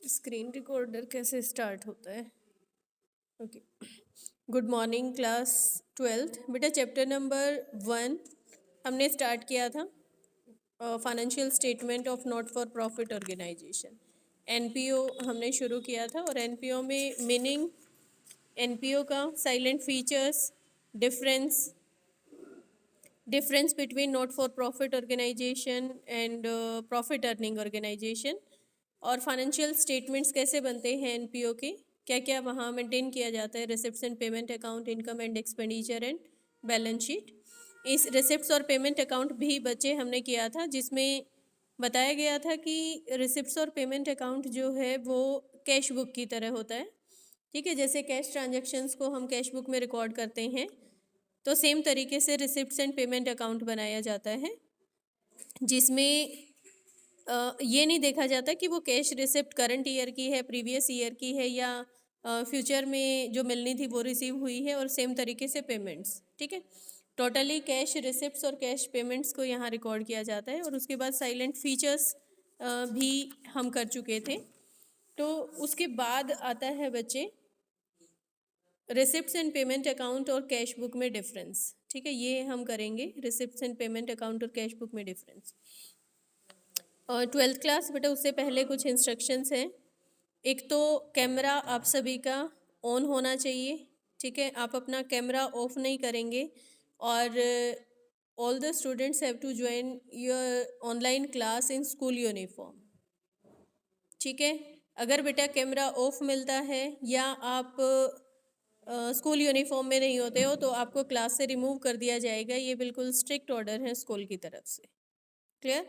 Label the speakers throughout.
Speaker 1: Screen recorder कैसे start होता है? Okay. Good morning class 12th। बेटा चैप्टर नंबर 1 हमने स्टार्ट किया था, financial statement of not for profit organisation. NPO हमने शुरू किया था और एनपीओ में मीनिंग, एनपीओ का salient features, difference difference between not for profit organisation and profit earning organisation, और फाइनेंशियल स्टेटमेंट्स कैसे बनते हैं एनपीओ के, क्या क्या वहाँ मेंटेन किया जाता है, receipts and payment account, income and expenditure and balance sheet. इस रिसिप्ट्स और पेमेंट अकाउंट भी बच्चे हमने किया था, जिसमें बताया गया था कि रिसिप्ट्स और पेमेंट अकाउंट जो है वो कैश बुक की तरह होता है। ठीक है, जैसे कैश ट्रांजैक्शंस को हम कैश बुक में रिकॉर्ड करते हैं, तो सेम तरीके से रिसिप्ट्स एंड पेमेंट अकाउंट बनाया जाता है, जिसमें ये नहीं देखा जाता कि वो कैश रिसिप्ट करंट ईयर की है, प्रीवियस ईयर की है, या फ्यूचर में जो मिलनी थी वो रिसीव हुई है, और सेम तरीके से पेमेंट्स। ठीक है, टोटली कैश रिसिप्ट्स और कैश पेमेंट्स को यहाँ रिकॉर्ड किया जाता है। और उसके बाद साइलेंट फीचर्स भी हम कर चुके थे। तो उसके बाद आता है बच्चे रिसिप्ट्स एंड पेमेंट अकाउंट और कैश बुक में डिफरेंस। ठीक है, ये हम करेंगे, रिसिप्ट्स एंड पेमेंट अकाउंट और कैश बुक में डिफरेंस। और 12th क्लास बेटा, उससे पहले कुछ इंस्ट्रक्शंस हैं। एक तो कैमरा आप सभी का ऑन होना चाहिए। ठीक है, आप अपना कैमरा ऑफ नहीं करेंगे। और all the students have to join your online class in school uniform. ठीक है, अगर बेटा कैमरा ऑफ मिलता है या आप स्कूल यूनिफॉर्म में नहीं होते हो, तो आपको क्लास से रिमूव कर दिया जाएगा। ये बिल्कुल स्ट्रिक्ट ऑर्डर है स्कूल की तरफ से। क्लियर?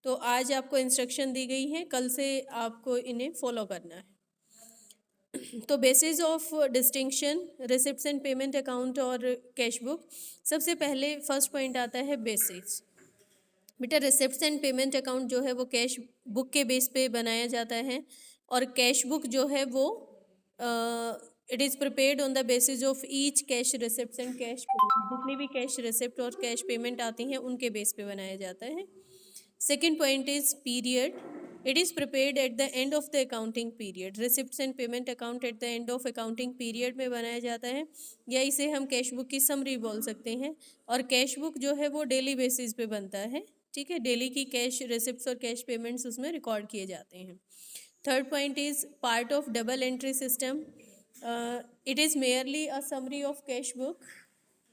Speaker 1: तो आज आपको इंस्ट्रक्शन दी गई है, कल से आपको इन्हें फॉलो करना है। तो basis of distinction receipts and payment account और कैश बुक, सबसे पहले फर्स्ट पॉइंट आता है बेसिस। बेटा रिसिप्ट्स एंड पेमेंट अकाउंट जो है वो कैश बुक के बेस पे बनाया जाता है, और कैश बुक जो है वो it is prepared on the basis of each cash receipts and cash payment. जितनी भी कैश रिसिप्ट और कैश पेमेंट आती हैं उनके बेस पे बनाया जाता है। Second point is period. It is prepared at the end of the accounting period. Receipts and payment account at the end of accounting period में बनाया जाता है, या इसे हम कैश बुक की समरी बोल सकते हैं। और कैश बुक जो है वो डेली बेसिस पे बनता है। ठीक है, डेली की कैश रिसिप्ट्स और कैश पेमेंट्स उसमें रिकॉर्ड किए जाते हैं। Third point is part of double entry system. It is merely a summary of cash book.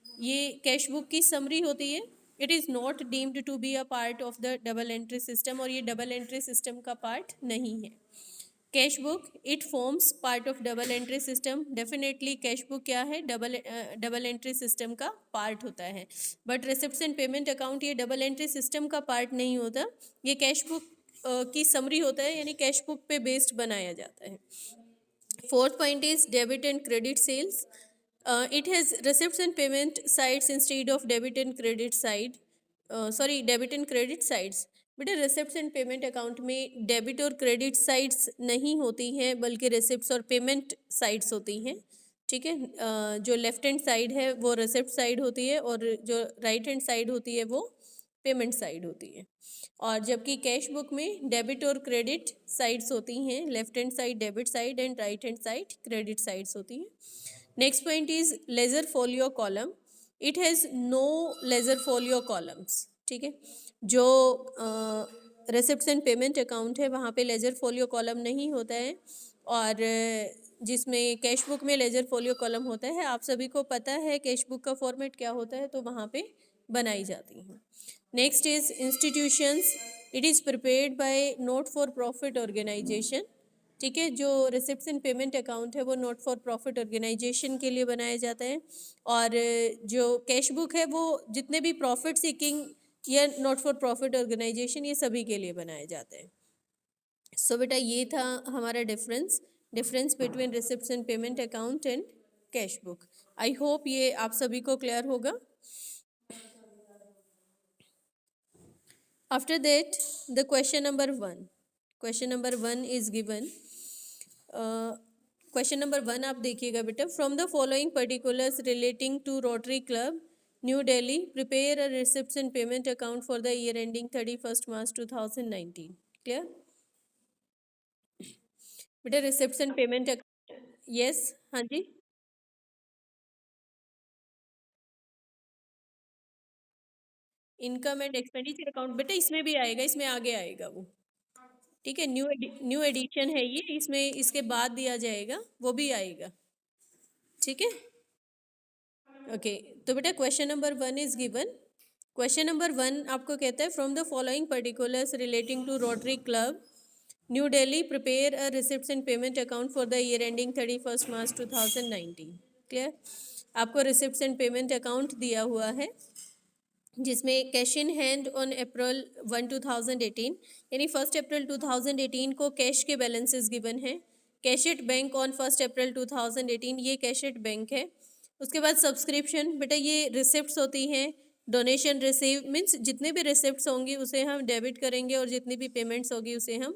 Speaker 1: ये कैश बुक की समरी होती है। It is not deemed to be a part of the double entry system, और ये double entry system का part नहीं है। Cash book it forms part of double entry system. Definitely cash book क्या है, डबल एंट्री सिस्टम का part होता है। But receipts and payment account ये डबल एंट्री सिस्टम का पार्ट नहीं होता, ये कैश बुक की समरी होता है, यानी कैश बुक पे बेस्ड बनाया जाता है। Fourth point is debit and credit sales. It has receipts and payment sides instead of debit and credit side. Debit and credit sides. बेटा रिसिप्ट्स एंड पेमेंट अकाउंट में debit और credit sides नहीं होती हैं, बल्कि रिसिप्ट्स और payment sides होती हैं। ठीक है, जो लेफ्ट हैंड साइड है वो रिसिप्ट साइड होती है, और जो राइट हैंड साइड होती है वो पेमेंट साइड होती है। और जबकि कैश बुक में डेबिट और क्रेडिट साइड्स होती हैं, left hand side debit side and right hand side credit sides होती हैं। Next point is ledger folio column. It has no ledger folio columns. ठीक है, जो रिसिप्ट्स एंड पेमेंट अकाउंट है वहाँ पे लेजर फोलियो कॉलम नहीं होता है, और जिसमें कैश बुक में लेजर फोलियो कॉलम होता है। आप सभी को पता है कैश बुक का फॉर्मेट क्या होता है, तो वहाँ पे बनाई जाती हैं। Next is institutions. It is prepared by not for profit organisation. ठीक है, जो रिसिप्ट्स एंड पेमेंट अकाउंट है वो नॉट फॉर प्रॉफिट ऑर्गेनाइजेशन के लिए बनाया जाता है, और जो कैश बुक है वो जितने भी प्रॉफिट सीकिंग या नॉट फॉर प्रॉफिट ऑर्गेनाइजेशन, ये सभी के लिए बनाए जाते हैं। सो बेटा ये था हमारा difference between receipts and payment account and cash book. I hope ये आप सभी को क्लियर होगा। After that, the question number 1. Question number 1 is given. Question number 1 आप देखिएगा बेटा. From the following particulars relating to Rotary Club, New Delhi, prepare a receipts and payment account for the year ending 31st March 2019. Clear? बेटा receipts and payment, yes, हाँ जी। Income and expenditure account बेटा इसमें भी आएगा, इसमें आगे आएगा वो। ठीक है, न्यू एडिशन है ये, इसमें इसके बाद दिया जाएगा, वो भी आएगा। ठीक है, ओके। तो बेटा question number 1 is given. Question number 1 आपको कहता है from the following particulars relating to Rotary Club New Delhi prepare a receipts and payment account for the year ending 31 March 2019। Clear? आपको रिसिप्ट्स एंड पेमेंट अकाउंट दिया हुआ है जिसमें cash in hand on April 1 2018, यानी 1 April 2018 को cash के balances given है। Cash at bank on 1 April 2018, ये कैश एट बैंक है। उसके बाद सब्सक्रिप्शन, बेटा ये रिसिप्ट्स होती हैं। डोनेशन रिसीव मीन्स जितने भी रिसिप्ट्स होंगी उसे हम डेबिट करेंगे और जितनी भी पेमेंट्स होगी उसे हम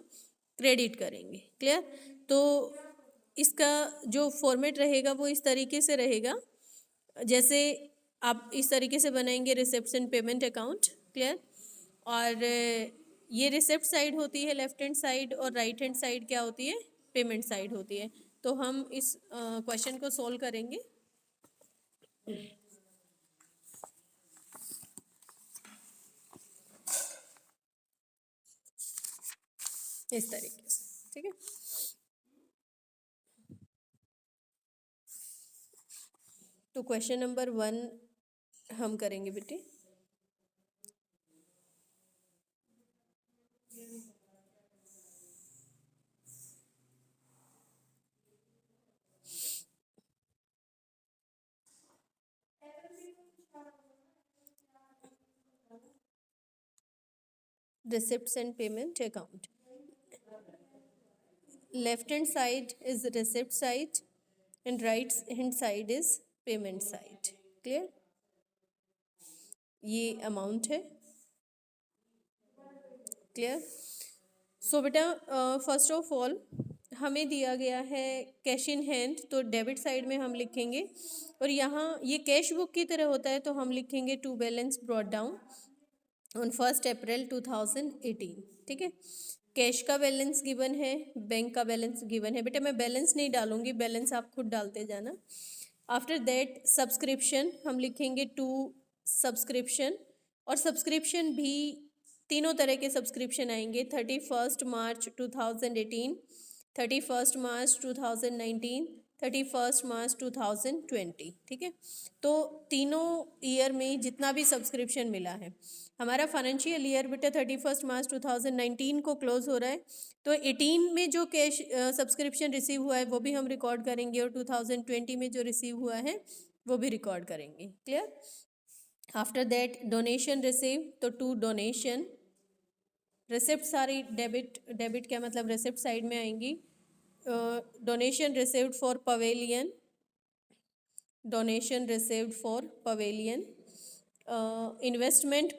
Speaker 1: क्रेडिट करेंगे। क्लियर? तो इसका जो फॉर्मेट रहेगा वो इस तरीके से रहेगा, जैसे आप इस तरीके से बनाएंगे receipts and payment account. Clear? और ये रिसिप्ट साइड होती है लेफ्ट हैंड साइड, और राइट हैंड साइड क्या होती है? पेमेंट साइड होती है। तो हम इस क्वेश्चन को सोल्व करेंगे इस तरीके से। ठीक है, तो क्वेश्चन नंबर 1 हम करेंगे बेटे। Receipts and payment account. Left hand side is receipt side and right hand side is payment side. Clear? ये अमाउंट है। क्लियर? सो बेटा फर्स्ट ऑफ ऑल हमें दिया गया है कैश इन हैंड, तो डेबिट साइड में हम लिखेंगे, और यहाँ ये कैश बुक की तरह होता है तो हम लिखेंगे to balance brought down on 1 April 2018। ठीक है, कैश का बैलेंस गिवन है, बैंक का बैलेंस गिवन है। बेटा मैं बैलेंस नहीं डालूंगी, बैलेंस आप खुद डालते जाना। आफ्टर दैट सब्सक्रिप्शन हम लिखेंगे टू सब्सक्रिप्शन, और सब्सक्रिप्शन भी तीनों तरह के सब्सक्रिप्शन आएंगे, 31 मार्च 2018, 31 मार्च 2019, 31 मार्च 2020। ठीक है, तो तीनों ईयर में जितना भी सब्सक्रिप्शन मिला है, हमारा फाइनेंशियल ईयर बेटा 31 मार्च 2019 को क्लोज हो रहा है, तो 18 में जो कैश सब्सक्रिप्शन रिसीव हुआ है वो भी हम रिकॉर्ड करेंगे, और 2020 में जो रिसीव हुआ है वो भी रिकॉर्ड करेंगे। Clear? After that donation receive, तो टू डोनेशन। रिसिप्ट सारी डेबिट, डेबिट क्या मतलब रिसिप्ट साइड में आएंगी। Donation received for pavilion, donation received for pavilion. Investment